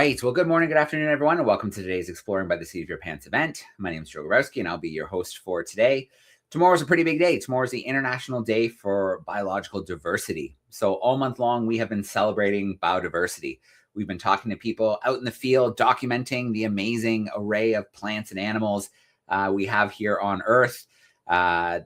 right. Well, good morning, good afternoon, everyone, and welcome to today's Exploring by the Seat of Your Pants event. My name is Joe Grabowski, and I'll be your host for today. Tomorrow's a pretty big day. Tomorrow's the International Day for Biological Diversity. So all month long, we have been celebrating biodiversity. We've been talking to people out in the field, documenting the amazing array of plants and animals we have here on Earth.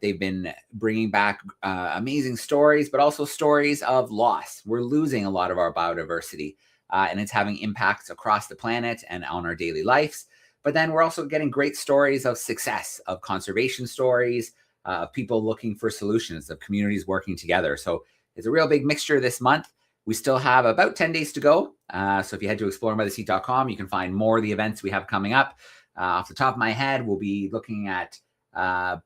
They've been bringing back amazing stories, but also stories of loss. We're losing a lot of our biodiversity. And it's having impacts across the planet and on our daily lives. But then we're also getting great stories of success, of conservation stories, of people looking for solutions, of communities working together. So it's a real big mixture this month. We still have about 10 days to go. So if you head to exploringbytheseat.com, you can find more of the events we have coming up. Off the top of my head, we'll be looking at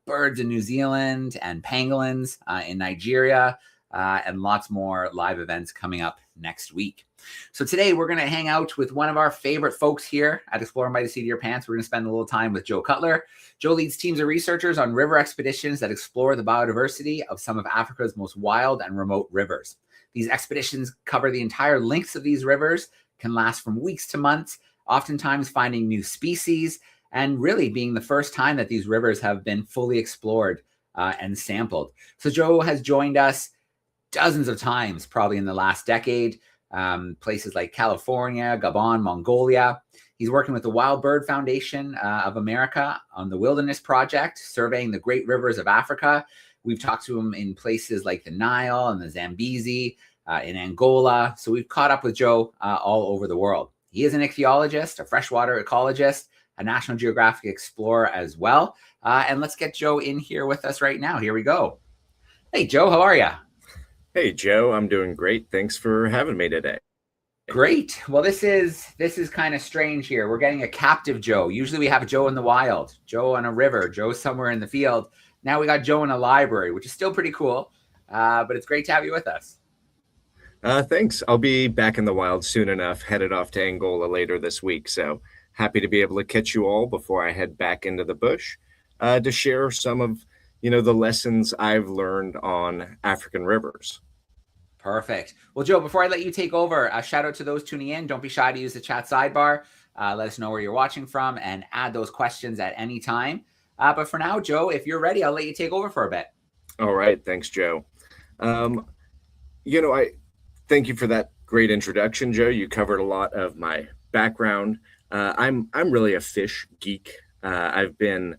birds in New Zealand and pangolins in Nigeria, and lots more live events coming up next week. So today we're going to hang out with one of our favorite folks here at Exploring by the Seat of Your Pants. We're going to spend a little time with Joe Cutler. Joe leads teams of researchers on river expeditions that explore the biodiversity of some of Africa's most wild and remote rivers. These expeditions cover the entire lengths of these rivers, can last from weeks to months, oftentimes finding new species, and really being the first time that these rivers have been fully explored and sampled. So Joe has joined us dozens of times, probably in the last decade, places like California, Gabon, Mongolia. He's working with the Wild Bird Foundation of America on the Wilderness Project, surveying the great rivers of Africa. We've talked to him in places like the Nile and the Zambezi, in Angola. So we've caught up with Joe all over the world. He is an ichthyologist, a freshwater ecologist, a National Geographic explorer as well. And let's get Joe in here with us right now. Here we go. Hey, Joe, how are you? Hey, Joe, I'm doing great. Thanks for having me today. Great. Well, this is kind of strange here. We're getting a captive Joe. Usually we have Joe in the wild, Joe on a river, Joe somewhere in the field. Now we got Joe in a library, which is still pretty cool. But it's great to have you with us. Thanks. I'll be back in the wild soon enough, headed off to Angola later this week. So happy to be able to catch you all before I head back into the bush to share some of the lessons I've learned on African rivers. Perfect. Well, Joe, before I let you take over, a shout out to those tuning in. Don't be shy to use the chat sidebar. Let us know where you're watching from and add those questions at any time. But for now, Joe, if you're ready, I'll let you take over for a bit. All right. Thanks, Joe. I thank you for that great introduction, Joe. You covered a lot of my background. I'm really a fish geek. I've been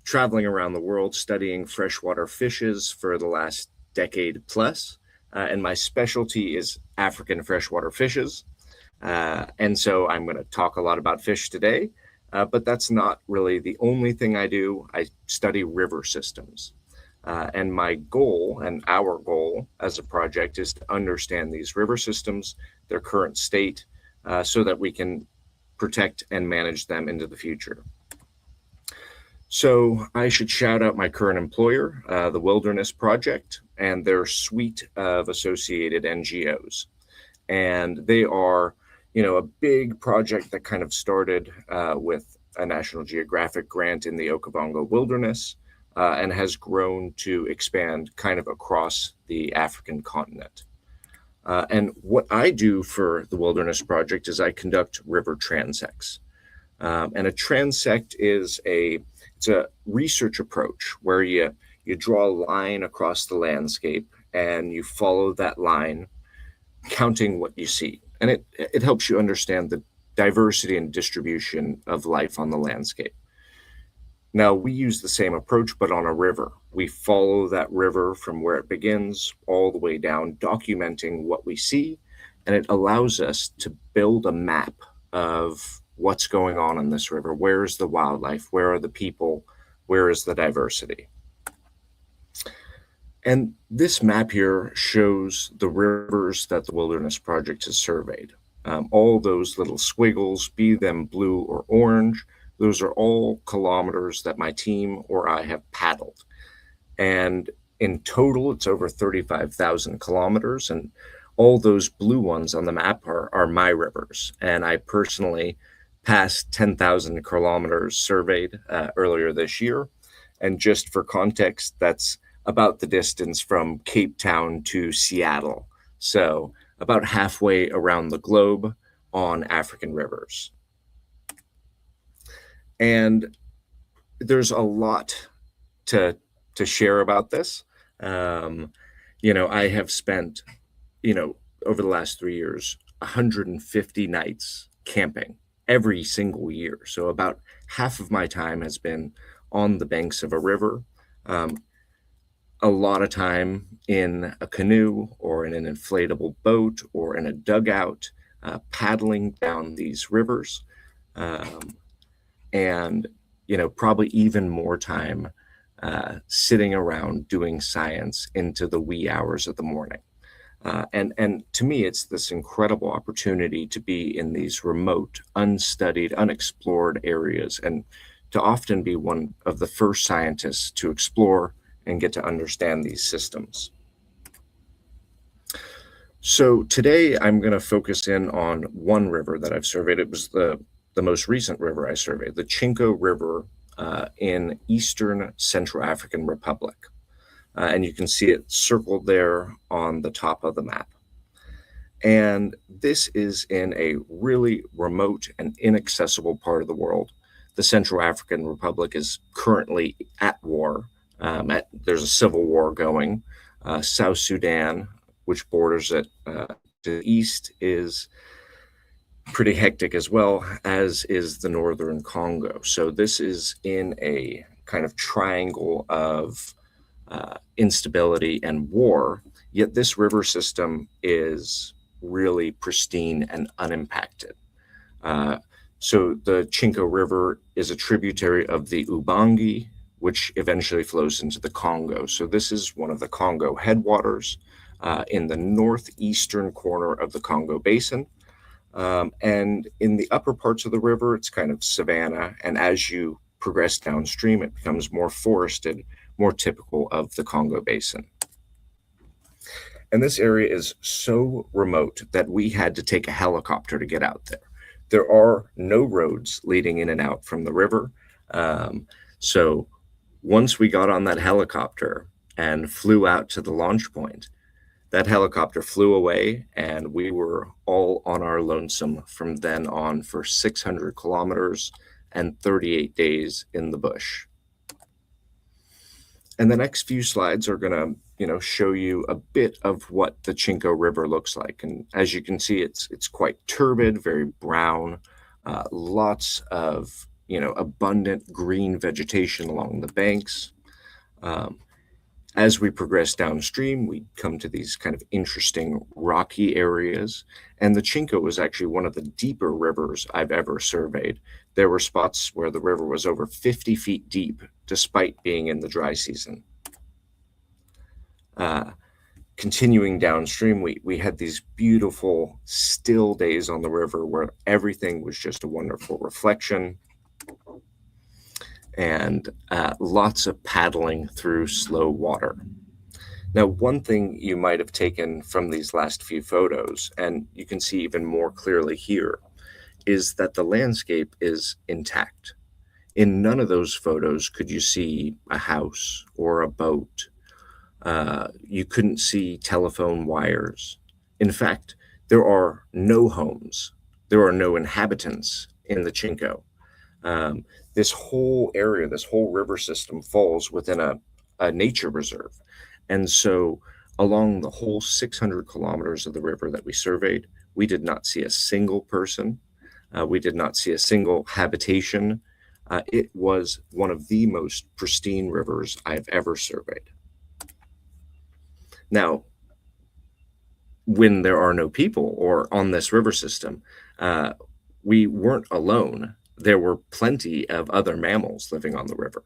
traveling around the world studying freshwater fishes for the last decade plus, and my specialty is African freshwater fishes. And so I'm going to talk a lot about fish today, but that's not really the only thing I do. I study river systems. And my goal and our goal as a project is to understand these river systems, their current state, so that we can protect and manage them into the future. So I should shout out my current employer, the Wilderness Project, and their suite of associated NGOs. And they are, a big project that kind of started with a National Geographic grant in the Okavango Wilderness and has grown to expand kind of across the African continent. And what I do for the Wilderness Project is I conduct river transects. And a transect is it's a research approach where you draw a line across the landscape and you follow that line, counting what you see. And it helps you understand the diversity and distribution of life on the landscape. Now, we use the same approach, but on a river. We follow that river from where it begins all the way down, documenting what we see, and it allows us to build a map of what's going on in this river. Where is the wildlife? Where are the people? Where is the diversity? And this map here shows the rivers that the Wilderness Project has surveyed. All those little squiggles, be them blue or orange, those are all kilometers that my team or I have paddled. And in total, it's over 35,000 kilometers. And all those blue ones on the map are my rivers. And I personally passed 10,000 kilometers surveyed earlier this year. And just for context, that's about the distance from Cape Town to Seattle. So about halfway around the globe on African rivers. And there's a lot to share about this. I have spent, over the last 3 years, 150 nights camping every single year. So about half of my time has been on the banks of a river, a lot of time in a canoe or in an inflatable boat or in a dugout, paddling down these rivers, and probably even more time sitting around doing science into the wee hours of the morning. And to me, it's this incredible opportunity to be in these remote, unstudied, unexplored areas, and to often be one of the first scientists to explore and get to understand these systems. So today I'm going to focus in on one river that I've surveyed. It was the most recent river I surveyed, the Chinko River in Eastern Central African Republic. And you can see it circled there on the top of the map. And this is in a really remote and inaccessible part of the world. The Central African Republic is currently at war. There's a civil war going. South Sudan, which borders it to the east, is pretty hectic as well, as is the northern Congo. So this is in a kind of triangle of instability and war, yet this river system is really pristine and unimpacted. So the Chinko River is a tributary of the Ubangi, which eventually flows into the Congo. So this is one of the Congo headwaters in the northeastern corner of the Congo Basin. And in the upper parts of the river, it's kind of savanna. And as you progress downstream, it becomes more forested, more typical of the Congo Basin. And this area is so remote that we had to take a helicopter to get out there. There are no roads leading in and out from the river. So once we got on that helicopter and flew out to the launch point, that helicopter flew away and we were all on our lonesome from then on for 600 kilometers and 38 days in the bush. And the next few slides are going to, show you a bit of what the Chinko River looks like. And as you can see, it's quite turbid, very brown, lots of, abundant green vegetation along the banks. As we progress downstream, we come to these kind of interesting rocky areas. And the Chinko was actually one of the deeper rivers I've ever surveyed. There were spots where the river was over 50 feet deep, despite being in the dry season. Continuing downstream, we had these beautiful still days on the river where everything was just a wonderful reflection, and lots of paddling through slow water. Now, one thing you might have taken from these last few photos, and you can see even more clearly here, is that the landscape is intact. In none of those photos could you see a house or a boat. You couldn't see telephone wires. In fact, there are no homes. There are no inhabitants in the Chinko. This whole area, this whole river system falls within a nature reserve. And so along the whole 600 kilometers of the river that we surveyed, we did not see a single person. We did not see a single habitation. It was one of the most pristine rivers I've ever surveyed. Now, when there are no people or on this river system, we weren't alone. There were plenty of other mammals living on the river.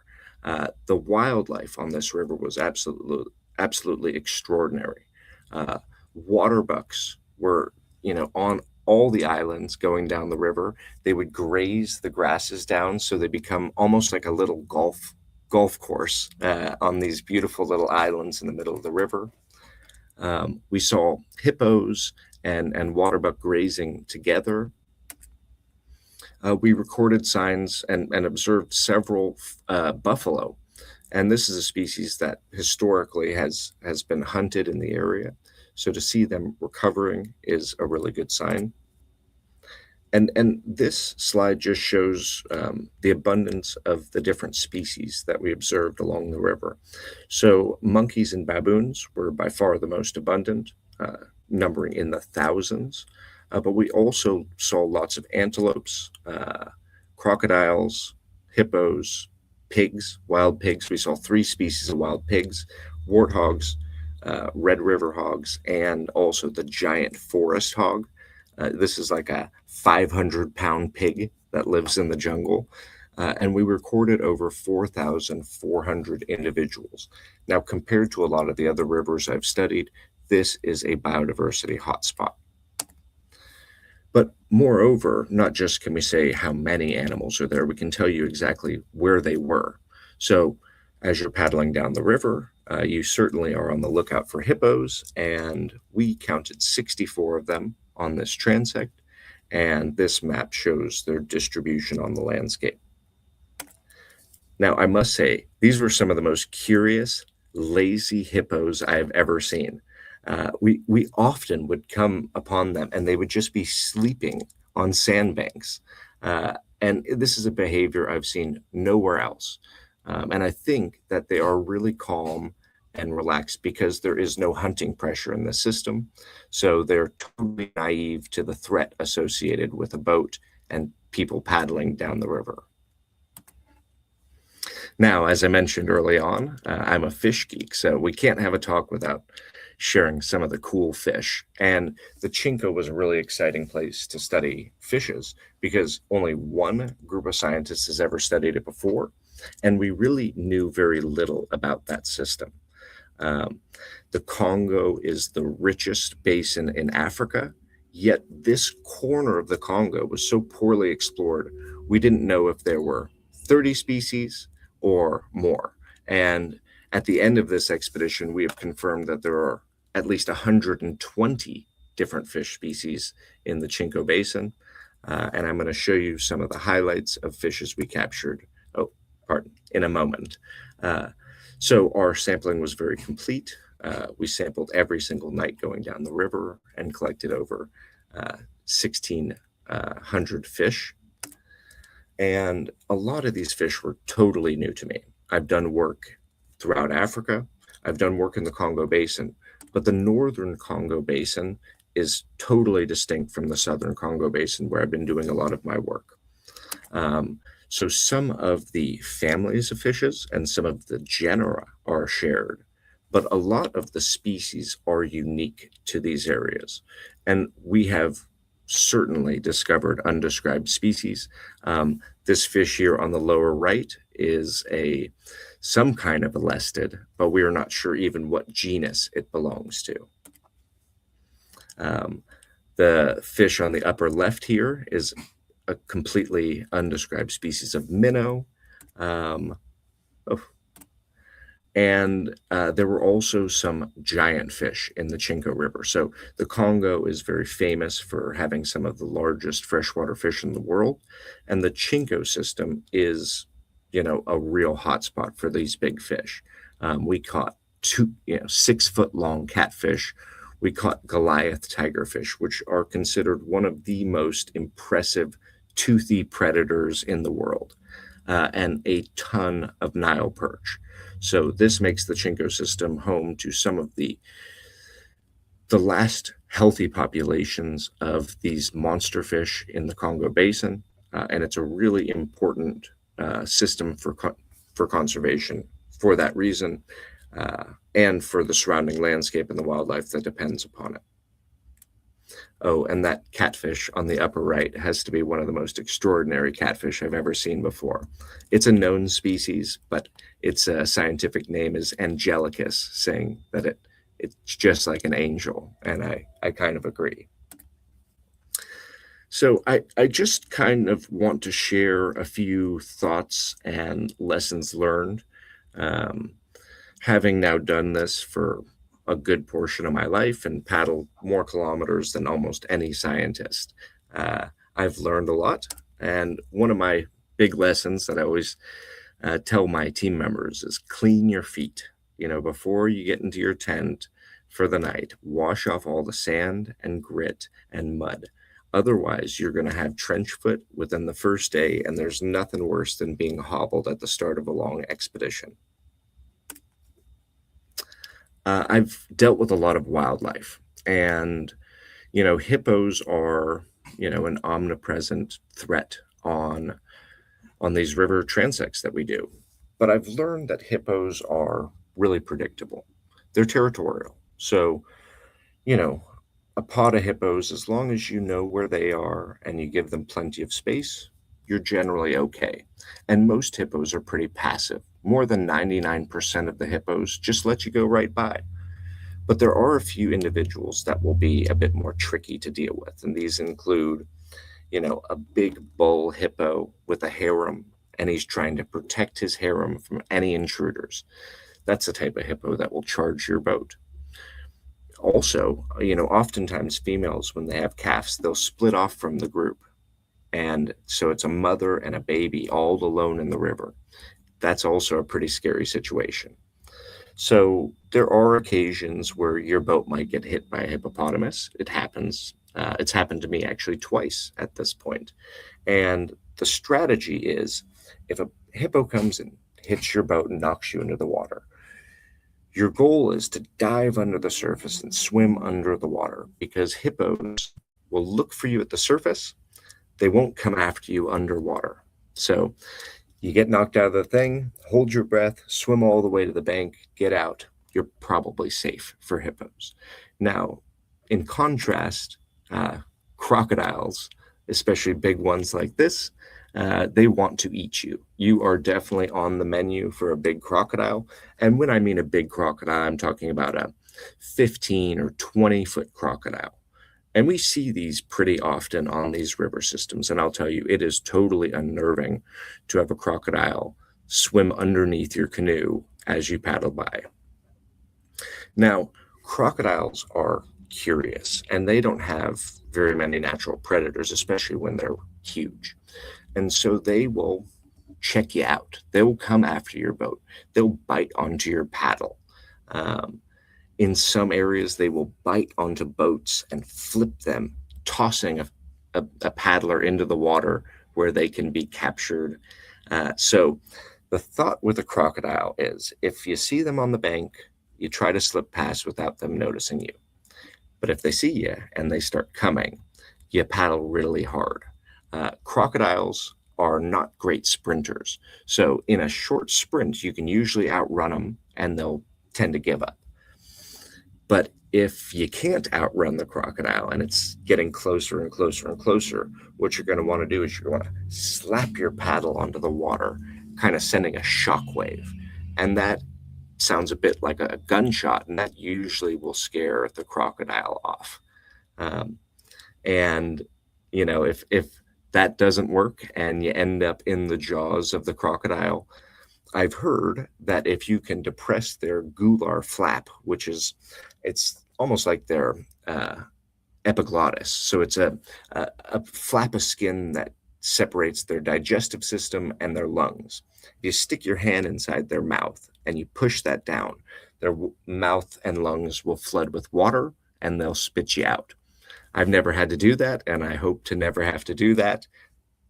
The wildlife on this river was absolutely extraordinary. Water bucks were, on all the islands going down the river. They would graze the grasses down, so they become almost like a little golf course on these beautiful little islands in the middle of the river. We saw hippos and waterbuck grazing together. We recorded signs and observed several buffalo. And this is a species that historically has been hunted in the area. So to see them recovering is a really good sign. And this slide just shows the abundance of the different species that we observed along the river. So monkeys and baboons were by far the most abundant, numbering in the thousands. But we also saw lots of antelopes, crocodiles, hippos, pigs, wild pigs. We saw 3 species of wild pigs, warthogs, red river hogs, and also the giant forest hog. This is like a 500-pound pig that lives in the jungle. And we recorded over 4,400 individuals. Now, compared to a lot of the other rivers I've studied, this is a biodiversity hotspot. But moreover, not just can we say how many animals are there, we can tell you exactly where they were. So as you're paddling down the river, you certainly are on the lookout for hippos, and we counted 64 of them on this transect, and this map shows their distribution on the landscape. Now, I must say, these were some of the most curious, lazy hippos I have ever seen. We often would come upon them, and they would just be sleeping on sandbanks. And this is a behavior I've seen nowhere else. And I think that they are really calm and relaxed because there is no hunting pressure in the system. So they're totally naive to the threat associated with a boat and people paddling down the river. Now, as I mentioned early on, I'm a fish geek, so we can't have a talk without sharing some of the cool fish. And the Chinco was a really exciting place to study fishes because only one group of scientists has ever studied it before, and we really knew very little about that system. The Congo is the richest basin in Africa, yet this corner of the Congo was so poorly explored, we didn't know if there were 30 species or more. And at the end of this expedition, we have confirmed that there are at least 120 different fish species in the Chinco Basin. And I'm going to show you some of the highlights of fishes we captured, in a moment. So our sampling was very complete. We sampled every single night going down the river and collected over 1,600 fish. And a lot of these fish were totally new to me. I've done work throughout Africa. I've done work in the Congo Basin, but the northern Congo Basin is totally distinct from the southern Congo Basin, where I've been doing a lot of my work. So some of the families of fishes and some of the genera are shared, but a lot of the species are unique to these areas. And we have certainly discovered undescribed species. This fish here on the lower right is some kind of elestid, but we are not sure even what genus it belongs to. The fish on the upper left here is a completely undescribed species of minnow. And there were also some giant fish in the Chinco River. So the Congo is very famous for having some of the largest freshwater fish in the world. And the Chinco system is, a real hotspot for these big fish. We caught 6-foot-long catfish. We caught Goliath tigerfish, which are considered one of the most impressive toothy predators in the world, and a ton of Nile perch. So this makes the Chinco system home to some of the last healthy populations of these monster fish in the Congo Basin, and it's a really important system for conservation for that reason, and for the surrounding landscape and the wildlife that depends upon it. Oh, and that catfish on the upper right has to be one of the most extraordinary catfish I've ever seen before. It's a known species, but its scientific name is Angelicus, saying that it's just like an angel, and I kind of agree. So I just kind of want to share a few thoughts and lessons learned. Having now done this for a good portion of my life and paddled more kilometers than almost any scientist, I've learned a lot. And one of my big lessons that I always tell my team members is clean your feet. Before you get into your tent for the night, wash off all the sand and grit and mud. Otherwise, you're going to have trench foot within the first day, and there's nothing worse than being hobbled at the start of a long expedition. I've dealt with a lot of wildlife, and hippos are an omnipresent threat on these river transects that we do. But I've learned that hippos are really predictable. They're territorial. So, a pod of hippos, as long as you know where they are and you give them plenty of space, you're generally okay. And most hippos are pretty passive. More than 99% of the hippos just let you go right by. But there are a few individuals that will be a bit more tricky to deal with. And these include, a big bull hippo with a harem, and he's trying to protect his harem from any intruders. That's the type of hippo that will charge your boat. Also, oftentimes females, when they have calves, they'll split off from the group. And so it's a mother and a baby all alone in the river. That's also a pretty scary situation. So there are occasions where your boat might get hit by a hippopotamus. It happens. It's happened to me actually twice at this point. And the strategy is, if a hippo comes and hits your boat and knocks you into the water, your goal is to dive under the surface and swim under the water, because hippos will look for you at the surface. They won't come after you underwater. So you get knocked out of the thing, hold your breath, swim all the way to the bank, get out. You're probably safe for hippos. Now, in contrast, crocodiles, especially big ones like this, they want to eat you. You are definitely on the menu for a big crocodile. And when I mean a big crocodile, I'm talking about a 15 or 20-foot crocodile. And we see these pretty often on these river systems. And I'll tell you, it is totally unnerving to have a crocodile swim underneath your canoe as you paddle by. Now, crocodiles are curious, and they don't have very many natural predators, especially when they're huge. And so they will check you out. They will come after your boat. They'll bite onto your paddle. In some areas, they will bite onto boats and flip them, tossing a paddler into the water where they can be captured. So the thought with a crocodile is, if you see them on the bank, you try to slip past without them noticing you. But if they see you and they start coming, you paddle really hard. Crocodiles are not great sprinters. So in a short sprint, you can usually outrun them and they'll tend to give up. But if you can't outrun the crocodile and it's getting closer and closer and closer, what you're going to want to do is you're going to slap your paddle onto the water, kind of sending a shock wave. And that sounds a bit like a gunshot, and that usually will scare the crocodile off. And, if that doesn't work and you end up in the jaws of the crocodile, I've heard that if you can depress their gular flap, it's almost like their epiglottis. So it's a flap of skin that separates their digestive system and their lungs. If you stick your hand inside their mouth and you push that down, their mouth and lungs will flood with water and they'll spit you out. I've never had to do that, and I hope to never have to do that.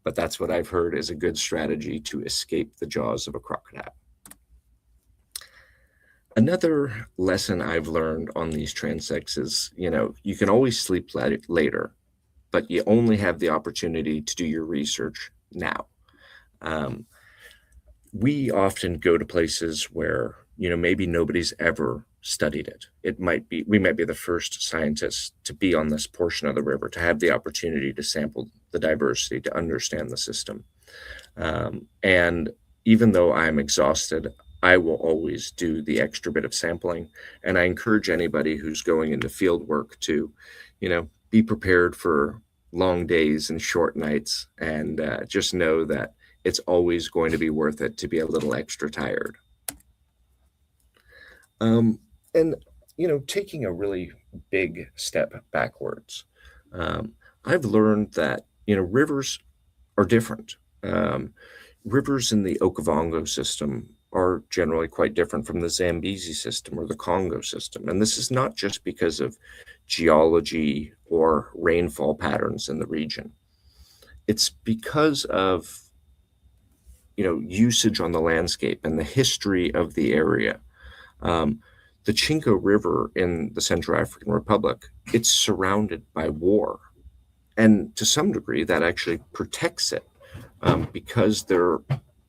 But that's what I've heard is a good strategy to escape the jaws of a crocodile. Another lesson I've learned on these transects is, you can always sleep later, but you only have the opportunity to do your research now. We often go to places where, maybe nobody's ever studied it. We might be the first scientists to be on this portion of the river, to have the opportunity to sample the diversity, to understand the system. And even though I'm exhausted, I will always do the extra bit of sampling. And I encourage anybody who's going into field work to, be prepared for long days and short nights, and just know that it's always going to be worth it to be a little extra tired. And, taking a really big step backwards, I've learned that, rivers are different. Rivers in the Ogooue system are generally quite different from the Zambezi system or the Congo system. And this is not just because of geology or rainfall patterns in the region. It's because of usage on the landscape and the history of the area. The Chinko River in the Central African Republic, it's surrounded by war. And to some degree, that actually protects it because there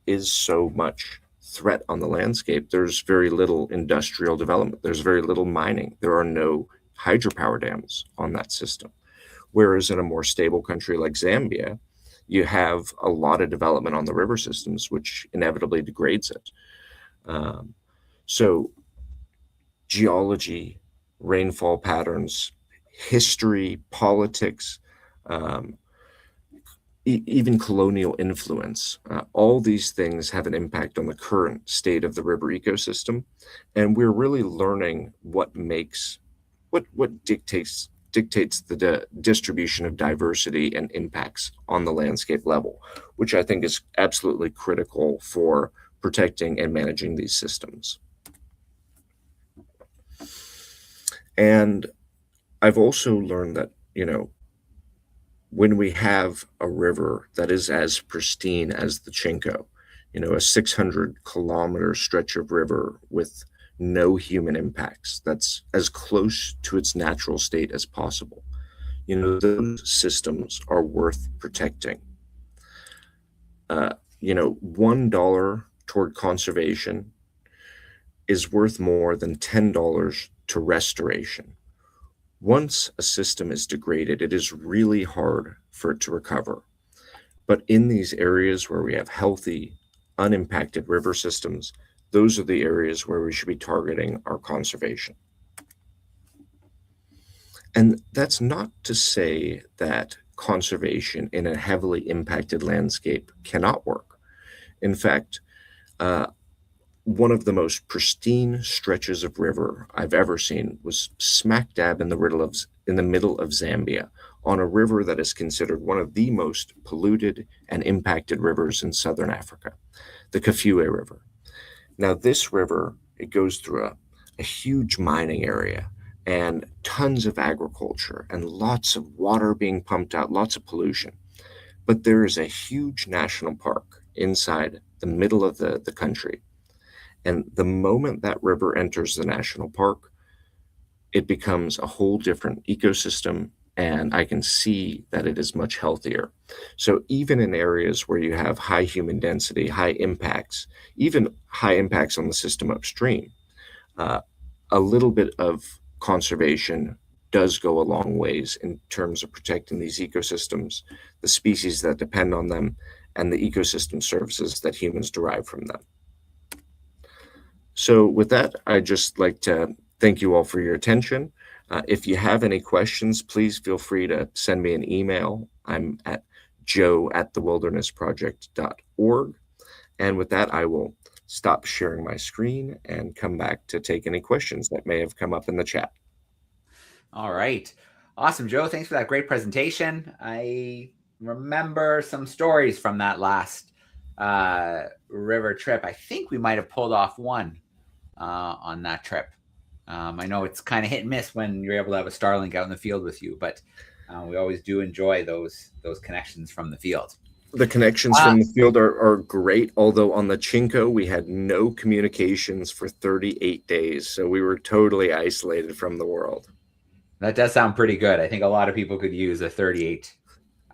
is so much threat on the landscape. There's very little industrial development. There's very little mining. There are no hydropower dams on that system. Whereas in a more stable country like Zambia, you have a lot of development on the river systems, which inevitably degrades it. So geology, rainfall patterns, history, politics, even colonial influence, all these things have an impact on the current state of the river ecosystem. And we're really learning what dictates the distribution of diversity and impacts on the landscape level, which I think is absolutely critical for protecting and managing these systems. And I've also learned that, when we have a river that is as pristine as the Chinko, a 600-kilometer stretch of river with no human impacts, that's as close to its natural state as possible, those systems are worth protecting. $1 toward conservation is worth more than $10 to restoration. Once a system is degraded, it is really hard for it to recover. But in these areas where we have healthy, unimpacted river systems, those are the areas where we should be targeting our conservation. And that's not to say that conservation in a heavily impacted landscape cannot work. In fact, one of the most pristine stretches of river I've ever seen was smack dab in the middle of Zambia, on a river that is considered one of the most polluted and impacted rivers in southern Africa, the Ogooue River. Now, this river, it goes through a huge mining area and tons of agriculture and lots of water being pumped out, lots of pollution. But there is a huge national park inside the middle of the country. And the moment that river enters the national park, it becomes a whole different ecosystem, and I can see that it is much healthier. So even in areas where you have high human density, high impacts, even high impacts on the system upstream, a little bit of conservation does go a long ways in terms of protecting these ecosystems, the species that depend on them, and the ecosystem services that humans derive from them. So with that, I'd just like to thank you all for your attention. If you have any questions, please feel free to send me an email. I'm at joe@thewildernessproject.org. And with that, I will stop sharing my screen and come back to take any questions that may have come up in the chat. All right. Awesome, Joe. Thanks for that great presentation. I remember some stories from that last river trip. I think we might have pulled off one on that trip. I know it's kind of hit and miss when you're able to have a Starlink out in the field with you, but we always do enjoy those connections from the field. The connections from the field are great, although on the Chinko, we had no communications for 38 days. So we were totally isolated from the world. That does sound pretty good. I think a lot of people could use a 38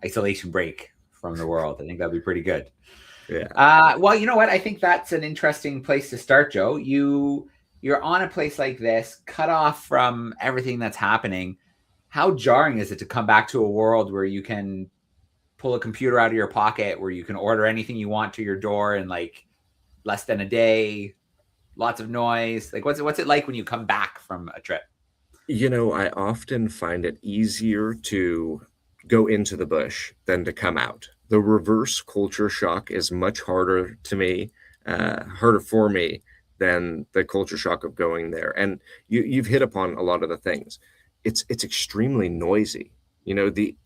isolation break from the world. I think that'd be pretty good. Yeah. Well, you know what? I think that's an interesting place to start, Joe. You're on a place like this, cut off from everything that's happening. How jarring is it to come back to a world where you can pull a computer out of your pocket, where you can order anything you want to your door in like less than a day, lots of noise? Like, what's it like when you come back from a trip? I often find it easier to go into the bush than to come out. The reverse culture shock is much harder for me than the culture shock of going there. And you've hit upon a lot of the things. It's extremely noisy. The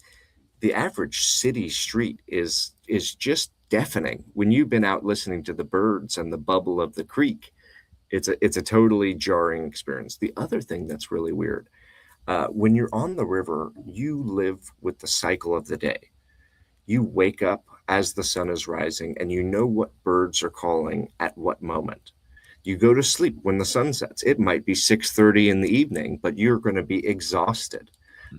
average city street is just deafening. When you've been out listening to the birds and the bubble of the creek, it's a totally jarring experience. The other thing that's really weird, When you're on the river, you live with the cycle of the day. You wake up as the sun is rising and you know what birds are calling at what moment. You go to sleep when the sun sets. It might be 6:30 in the evening, but you're going to be exhausted.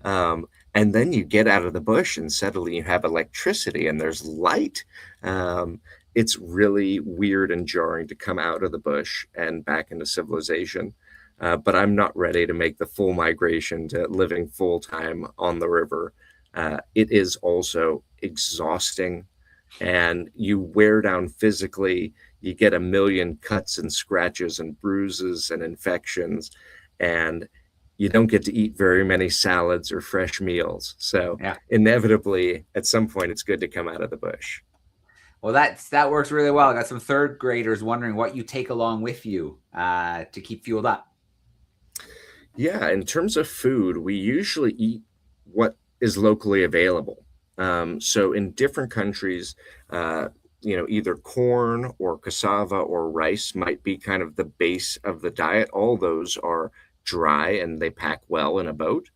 And then you get out of the bush and suddenly you have electricity and there's light. It's really weird and jarring to come out of the bush and back into civilization. But I'm not ready to make the full migration to living full time on the river. It is also exhausting and you wear down physically. You get a million cuts and scratches and bruises and infections, and you don't get to eat very many salads or fresh meals. So Yeah. inevitably, at some point, it's good to come out of the bush. Well, that works really well. I got some third graders wondering what you take along with you to keep fueled up. Yeah, in terms of food, we usually eat what is locally available. So in different countries, either corn or cassava or rice might be kind of the base of the diet. All those are dry and they pack well in a boat.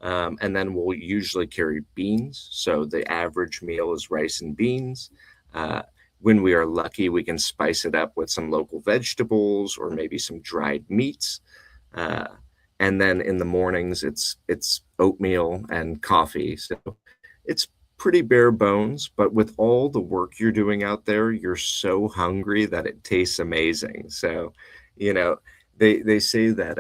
And then we'll usually carry beans. So the average meal is rice and beans. When we are lucky, we can spice it up with some local vegetables or maybe some dried meats. And then in the mornings, it's oatmeal and coffee. So it's pretty bare bones, but with all the work you're doing out there, you're so hungry that it tastes amazing. So, they say that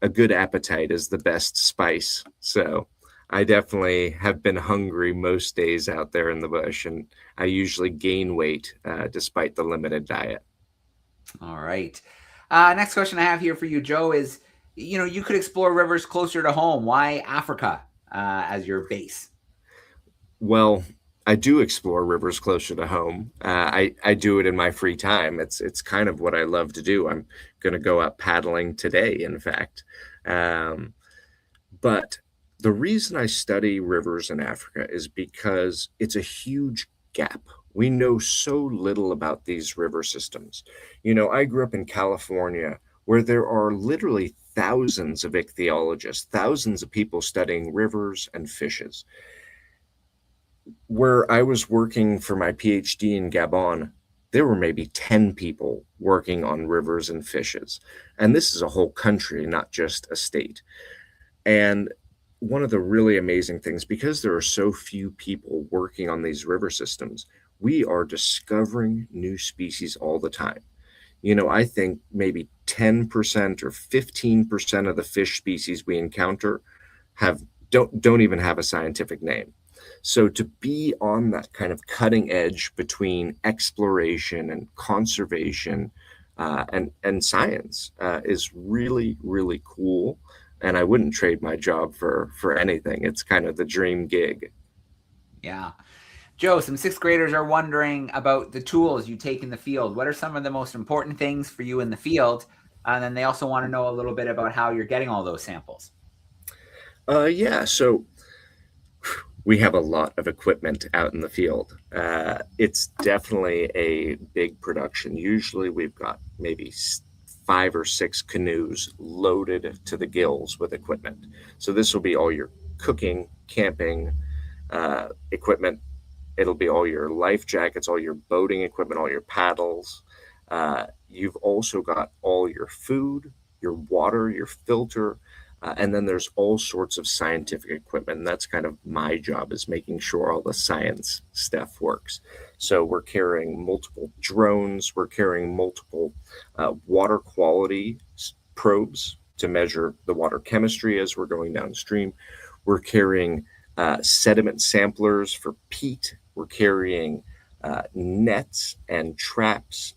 a good appetite is the best spice. So I definitely have been hungry most days out there in the bush, and I usually gain weight despite the limited diet. All right. Next question I have here for you, Joe, is, you could explore rivers closer to home. Why Africa as your base? Well, I do explore rivers closer to home. I do it in my free time. It's kind of what I love to do. I'm going to go out paddling today, in fact. But the reason I study rivers in Africa is because it's a huge gap. We know so little about these river systems. I grew up in California where there are literally thousands of ichthyologists, thousands of people studying rivers and fishes. Where I was working for my PhD in Gabon, there were maybe 10 people working on rivers and fishes. And this is a whole country, not just a state. And one of the really amazing things, because there are so few people working on these river systems, we are discovering new species all the time. I think maybe 10% or 15% of the fish species we encounter don't even have a scientific name. So to be on that kind of cutting edge between exploration and conservation and science is really, really cool. And I wouldn't trade my job for anything. It's kind of the dream gig. Yeah. Joe, some sixth graders are wondering about the tools you take in the field. What are some of the most important things for you in the field? And then they also want to know a little bit about how you're getting all those samples. Yeah, so we have a lot of equipment out in the field. It's definitely a big production. Usually we've got maybe 5 or 6 canoes loaded to the gills with equipment. So this will be all your cooking, camping equipment. It'll be all your life jackets, all your boating equipment, all your paddles. You've also got all your food, your water, your filter, and then there's all sorts of scientific equipment. And that's kind of my job, is making sure all the science stuff works. So we're carrying multiple drones. We're carrying multiple water quality probes to measure the water chemistry as we're going downstream. We're carrying sediment samplers for peat. We're carrying nets and traps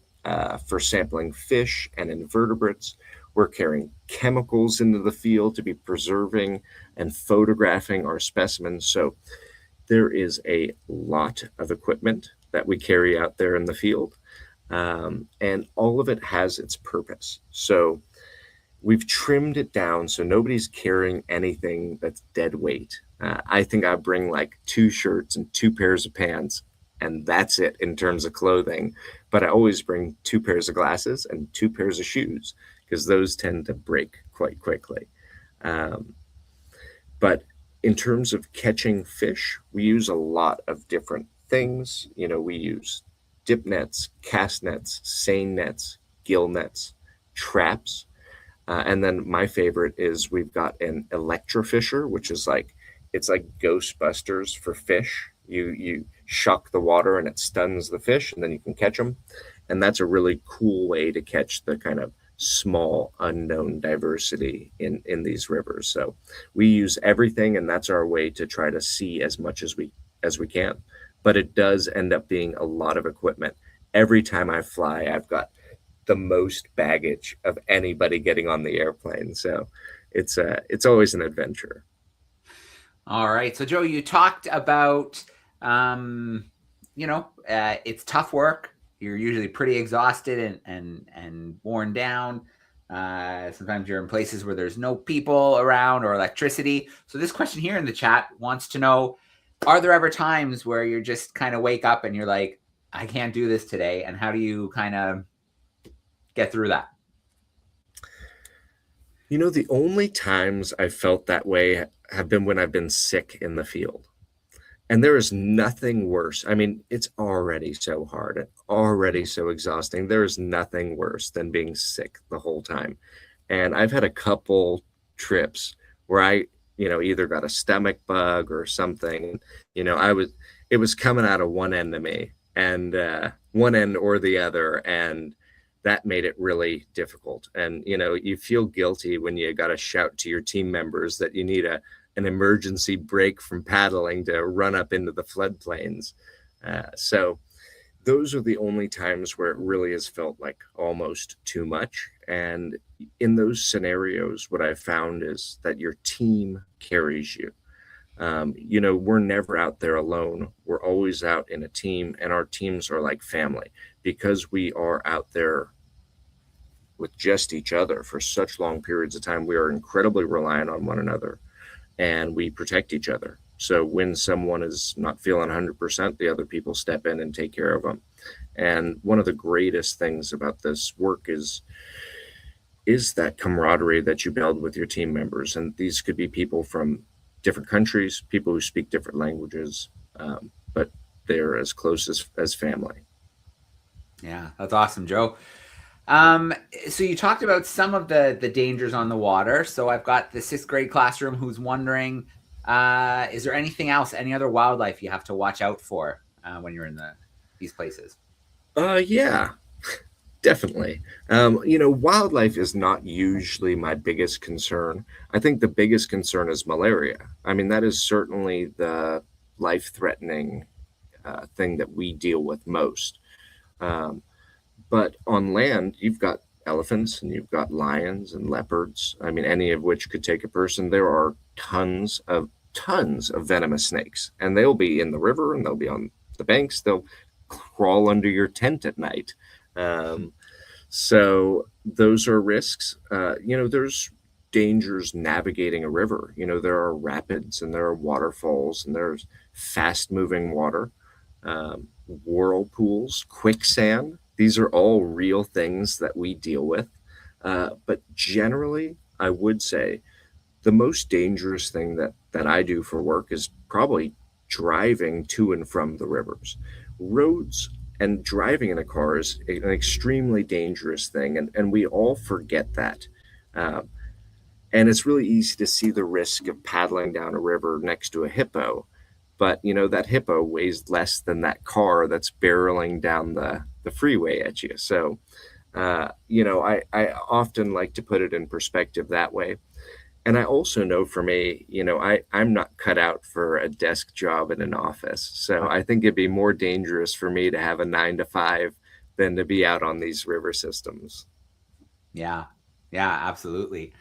for sampling fish and invertebrates. We're carrying chemicals into the field to be preserving and photographing our specimens. So there is a lot of equipment that we carry out there in the field, and all of it has its purpose. So we've trimmed it down so nobody's carrying anything that's dead weight. I think I bring like 2 shirts and 2 pairs of pants, and that's it in terms of clothing. But I always bring 2 pairs of glasses and 2 pairs of shoes, because those tend to break quite quickly. But in terms of catching fish, we use a lot of different things. We use dip nets, cast nets, seine nets, gill nets, traps. And then my favorite is we've got an electrofisher, which is it's like Ghostbusters for fish. You shock the water and it stuns the fish, and then you can catch them. And that's a really cool way to catch the kind of small unknown diversity in these rivers. So we use everything, and that's our way to try to see as much as we can. But it does end up being a lot of equipment. Every time I fly, I've got the most baggage of anybody getting on the airplane. So it's always an adventure. All right. So Joe, you talked about, it's tough work. You're usually pretty exhausted and worn down. Sometimes you're in places where there's no people around or electricity. So this question here in the chat wants to know, are there ever times where you're just kind of wake up and you're like, I can't do this today? And how do you kind of get through that? The only times I felt that way have been when I've been sick in the field. And there is nothing worse. I mean, it's already so hard and already so exhausting. There is nothing worse than being sick the whole time. And I've had a couple trips where I, either got a stomach bug or something. It was coming out of one end of me, and one end or the other. And that made it really difficult. And, you feel guilty when you got to shout to your team members that you need an emergency break from paddling to run up into the floodplains. So those are the only times where it really has felt like almost too much. And in those scenarios, what I've found is that your team carries you. We're never out there alone. We're always out in a team, and our teams are like family because we are out there with just each other for such long periods of time. We are incredibly reliant on one another, and we protect each other. So when someone is not feeling 100%, the other people step in and take care of them. And one of the greatest things about this work is that camaraderie that you build with your team members. And these could be people from different countries, people who speak different languages, but they're as close as family. Yeah, that's awesome, Joe. So you talked about some of the dangers on the water. So I've got the 6th grade classroom who's wondering, is there anything else, any other wildlife you have to watch out for when you're in these places? Yeah, definitely. Wildlife is not usually my biggest concern. I think the biggest concern is malaria. I mean, that is certainly the life-threatening thing that we deal with most. But on land, you've got elephants and you've got lions and leopards. I mean, any of which could take a person. There are tons of venomous snakes, and they'll be in the river and they'll be on the banks. They'll crawl under your tent at night. So those are risks. There's dangers navigating a river. There are rapids and there are waterfalls and there's fast moving water, whirlpools, quicksand. These are all real things that we deal with. But generally, I would say the most dangerous thing that I do for work is probably driving to and from the rivers. Roads and driving in a car is an extremely dangerous thing, and we all forget that. And it's really easy to see the risk of paddling down a river next to a hippo. But, that hippo weighs less than that car that's barreling down the freeway at you. So, I often like to put it in perspective that way. And I also know for me, I'm not cut out for a desk job in an office. So I think it'd be more dangerous for me to have a 9 to 5 than to be out on these river systems. Yeah, absolutely.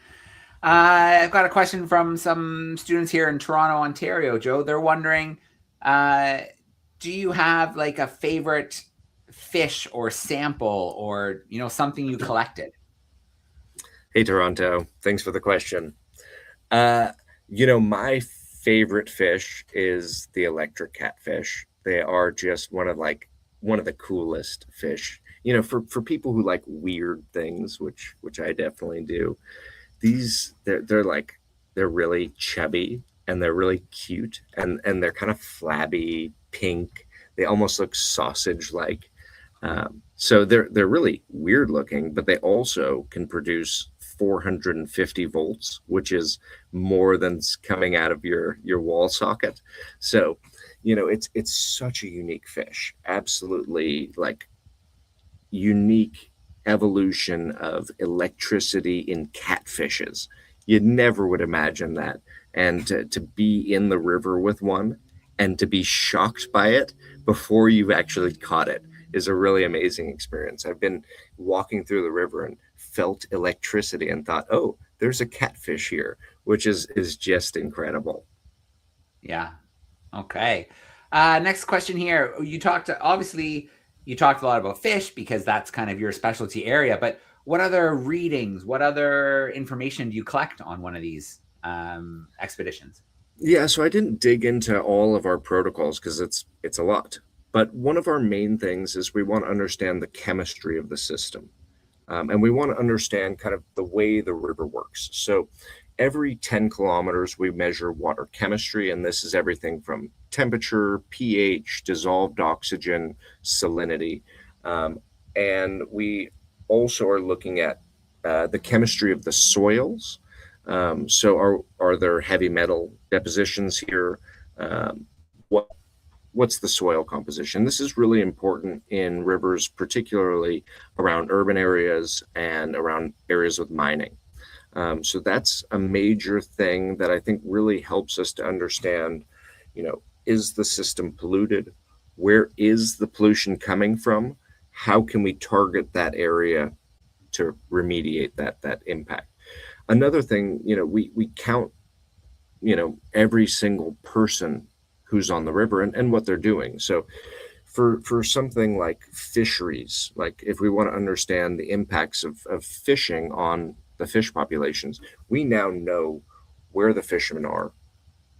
I've got a question from some students here in Toronto, Ontario, Joe. They're wondering, do you have like a favorite fish or sample or, something you collected? Hey, Toronto. Thanks for the question. My favorite fish is the electric catfish. They are just one of the coolest fish. For people who like weird things, which I definitely do. They're really chubby and they're really cute, and they're kind of flabby pink. They almost look sausage like. So they're really weird looking, but they also can produce 450 volts, which is more than's coming out of your wall socket. So, it's such a unique fish. Absolutely, like, unique evolution of electricity in catfishes. You never would imagine that. And to be in the river with one and to be shocked by it before you've actually caught it is a really amazing experience. I've been walking through the river and felt electricity and thought, oh, there's a catfish here, which is just incredible. Yeah. Okay. Next question here. You talked a lot about fish because that's kind of your specialty area, but what other readings, what other information do you collect on one of these expeditions? Yeah, so I didn't dig into all of our protocols because it's a lot. But one of our main things is we want to understand the chemistry of the system. And we want to understand kind of the way the river works. So every 10 kilometers, we measure water chemistry, and this is everything from temperature, pH, dissolved oxygen, salinity. And we also are looking at the chemistry of the soils. So are there heavy metal depositions here? What what's the soil composition? This is really important in rivers, particularly around urban areas and around areas with mining. So that's a major thing that I think really helps us to understand, is the system polluted? Where is the pollution coming from? How can we target that area to remediate that impact? Another thing, we count, every single person who's on the river and what they're doing. So for something like fisheries, like if we want to understand the impacts of fishing on the fish populations, we now know where the fishermen are,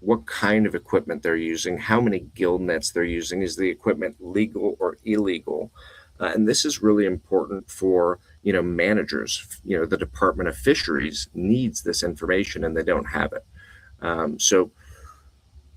what kind of equipment they're using, how many gill nets they're using, is the equipment legal or illegal? And this is really important for managers. The Department of Fisheries needs this information and they don't have it. So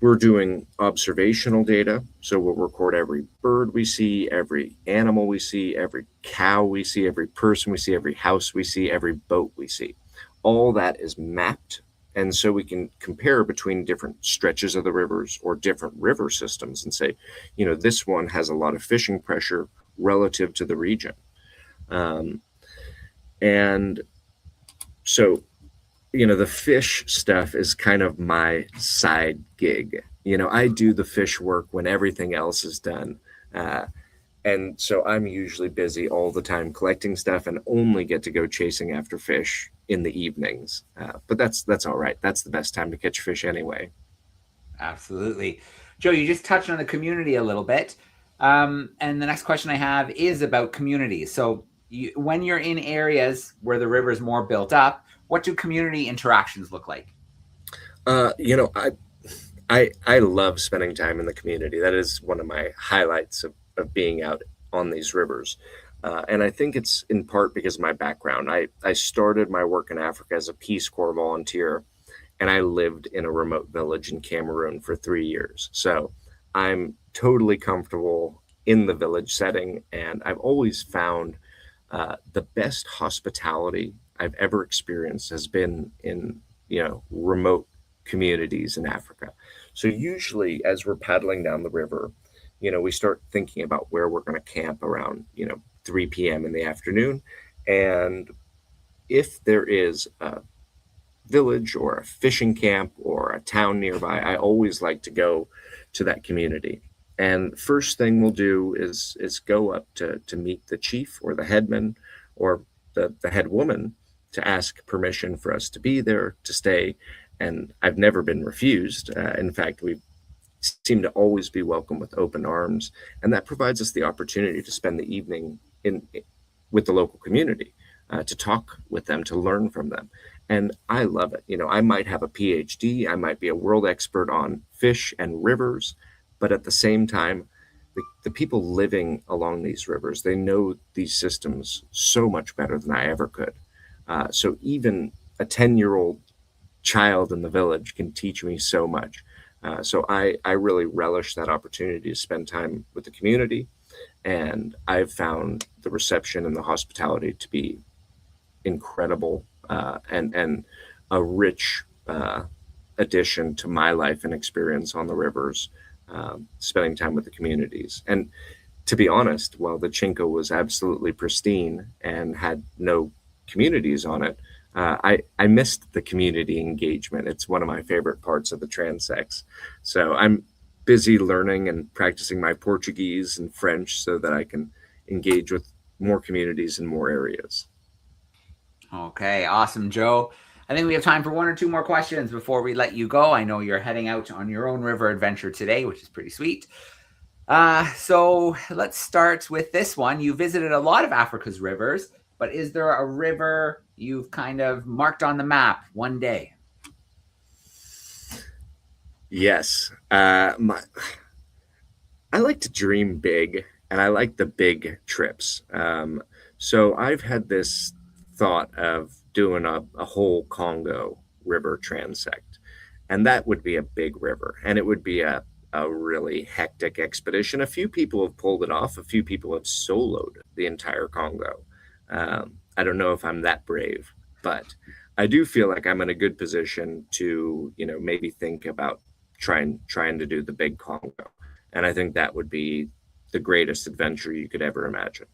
we're doing observational data. So we'll record every bird we see, every animal we see, every cow we see, every person we see, every house we see, every boat we see. All that is mapped. And so we can compare between different stretches of the rivers or different river systems and say, this one has a lot of fishing pressure relative to the region. And so the fish stuff is kind of my side gig. I do the fish work when everything else is done. And so I'm usually busy all the time collecting stuff and only get to go chasing after fish in the evenings. But that's all right. That's the best time to catch fish anyway. Absolutely. Joe, you just touched on the community a little bit. And the next question I have is about communities. So when you're in areas where the river is more built up, what do community interactions look like? I love spending time in the community. That is one of my highlights of being out on these rivers. And I think it's in part because of my background. I started my work in Africa as a Peace Corps volunteer, and I lived in a remote village in Cameroon for 3 years. So I'm totally comfortable in the village setting, and I've always found the best hospitality I've ever experienced has been in remote communities in Africa. So usually as we're paddling down the river, we start thinking about where we're going to camp around 3 p.m. in the afternoon. And if there is a village or a fishing camp or a town nearby, I always like to go to that community. And first thing we'll do is go up to meet the chief or the headman or the head woman to ask permission for us to be there, to stay. And I've never been refused. In fact, we seem to always be welcome with open arms. And that provides us the opportunity to spend the evening with the local community, to talk with them, to learn from them. And I love it. I might have a PhD, I might be a world expert on fish and rivers, but at the same time, the people living along these rivers, they know these systems so much better than I ever could. So even a 10-year-old child in the village can teach me so much. So I really relish that opportunity to spend time with the community, and I've found the reception and the hospitality to be incredible, and a rich addition to my life and experience on the rivers, spending time with the communities. And to be honest, while the Chinco was absolutely pristine and had no communities on it, I missed the community engagement. It's one of my favorite parts of the transects. So I'm busy learning and practicing my Portuguese and French so that I can engage with more communities in more areas. Okay, awesome, Joe. I think we have time for one or two more questions before we let you go. I know you're heading out on your own river adventure today, which is pretty sweet. So let's start with this one. You visited a lot of Africa's rivers, but is there a river you've kind of marked on the map one day? Yes. I like to dream big, and I like the big trips. So I've had this thought of doing a whole Congo river transect, and that would be a big river, and it would be a really hectic expedition. A few people have pulled it off. A few people have soloed the entire Congo. I don't know if I'm that brave, but I do feel like I'm in a good position to, maybe think about trying to do the big Congo. And I think that would be the greatest adventure you could ever imagine.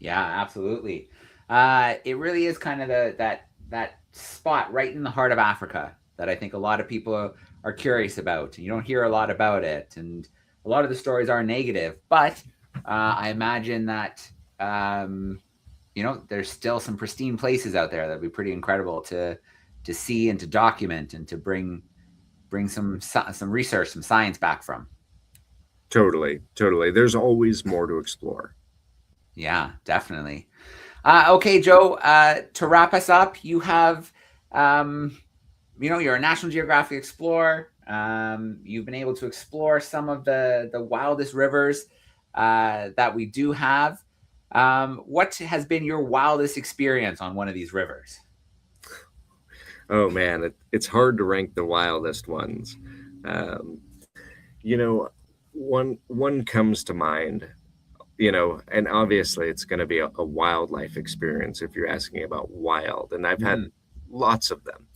Yeah, absolutely. It really is kind of that spot right in the heart of Africa that I think a lot of people are curious about. You don't hear a lot about it, and a lot of the stories are negative. But I imagine that there's still some pristine places out there that'd be pretty incredible to see and to document and to bring some research, some science back from. Totally, totally. There's always more to explore. Yeah, definitely. Okay, Joe, to wrap us up, you have, you're a National Geographic explorer. You've been able to explore some of the wildest rivers that we do have. What has been your wildest experience on one of these rivers? Oh man, it's hard to rank the wildest ones. Um, you know, one comes to mind, and obviously it's going to be a wildlife experience if you're asking about wild, and I've had Mm. lots of them.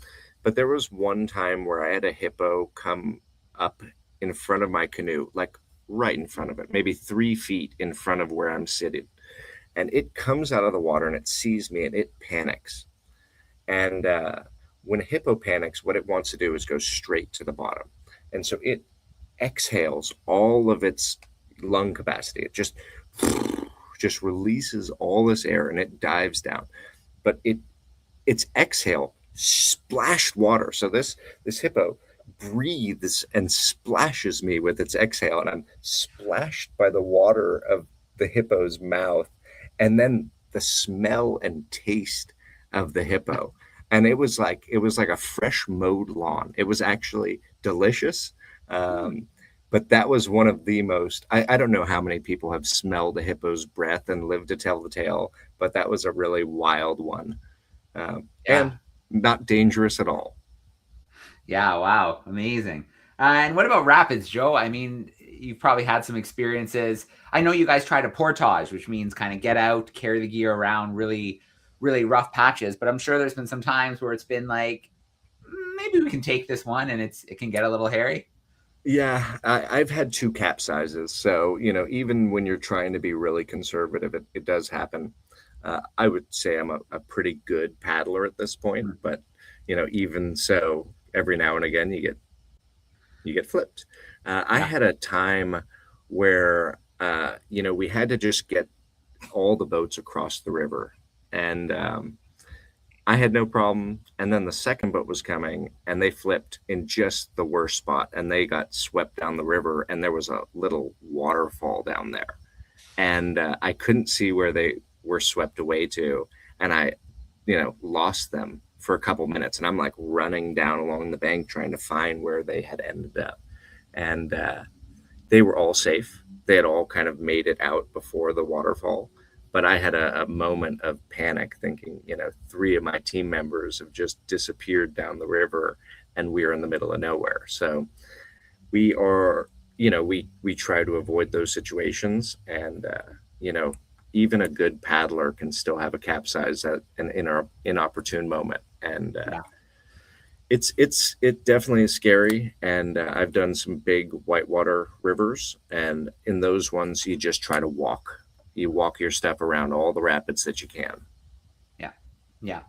But there was one time where I had a hippo come up in front of my canoe, like right in front of it, maybe 3 feet in front of where I'm sitting. And it comes out of the water and it sees me and it panics. And when a hippo panics, what it wants to do is go straight to the bottom. And so it exhales all of its lung capacity. It just releases all this air and it dives down. But its exhale splashed water. So this hippo breathes and splashes me with its exhale, and I'm splashed by the water of the hippo's mouth, and then the smell and taste of the hippo. And it was like a fresh mowed lawn. It was actually delicious. But that was one of the most, I don't know how many people have smelled a hippo's breath and lived to tell the tale, but that was a really wild one. Yeah. And not dangerous at all. Yeah. Wow. Amazing. And what about rapids, Joe? I mean, you've probably had some experiences. I know you guys tried a portage, which means kind of get out, carry the gear around really, really rough patches. But I'm sure there's been some times where it's been like, maybe we can take this one, and it can get a little hairy. Yeah, I've had two capsizes. So, even when you're trying to be really conservative, it does happen. I would say I'm a pretty good paddler at this point, Mm. but, even so, every now and again you get flipped. I Yeah. had a time where, we had to just get all the boats across the river. And I had no problem. And then the second boat was coming and they flipped in just the worst spot and they got swept down the river. And there was a little waterfall down there. And I couldn't see where they were swept away to. And I, lost them for a couple minutes. And I'm like running down along the bank trying to find where they had ended up. And they were all safe. They had all kind of made it out before the waterfall. But I had a moment of panic thinking, 3 of my team members have just disappeared down the river and we're in the middle of nowhere. So we are, we try to avoid those situations. And, even a good paddler can still have a capsize at an inopportune moment. And it definitely is scary. And I've done some big whitewater rivers. And in those ones, you just try to walk. You walk your step around all the rapids that you can. Yeah.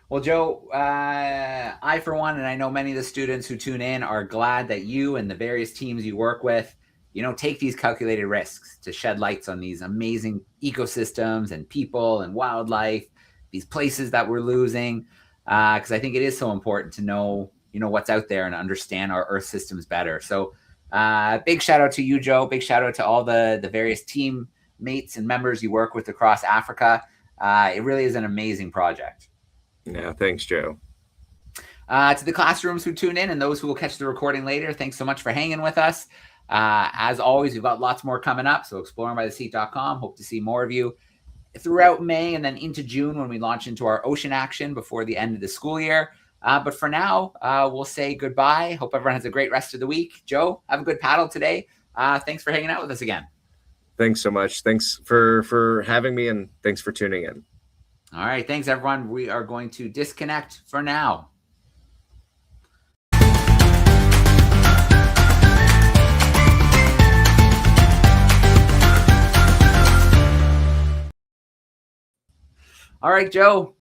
Well, Joe, I, for one, and I know many of the students who tune in are glad that you and the various teams you work with, take these calculated risks to shed lights on these amazing ecosystems and people and wildlife, these places that we're losing. Because I think it is so important to know, what's out there and understand our Earth systems better. So big shout out to you, Joe. Big shout out to all the various team mates and members you work with across Africa. It really is an amazing project. Yeah, thanks, Joe. To the classrooms who tune in and those who will catch the recording later, thanks so much for hanging with us. As always, we've got lots more coming up, so exploringbytheseat.com. Hope to see more of you throughout May and then into June when we launch into our ocean action before the end of the school year. But for now, we'll say goodbye. Hope everyone has a great rest of the week. Joe, have a good paddle today. Thanks for hanging out with us again. Thanks so much. Thanks for having me, and thanks for tuning in. All right. Thanks, everyone. We are going to disconnect for now. All right, Joe.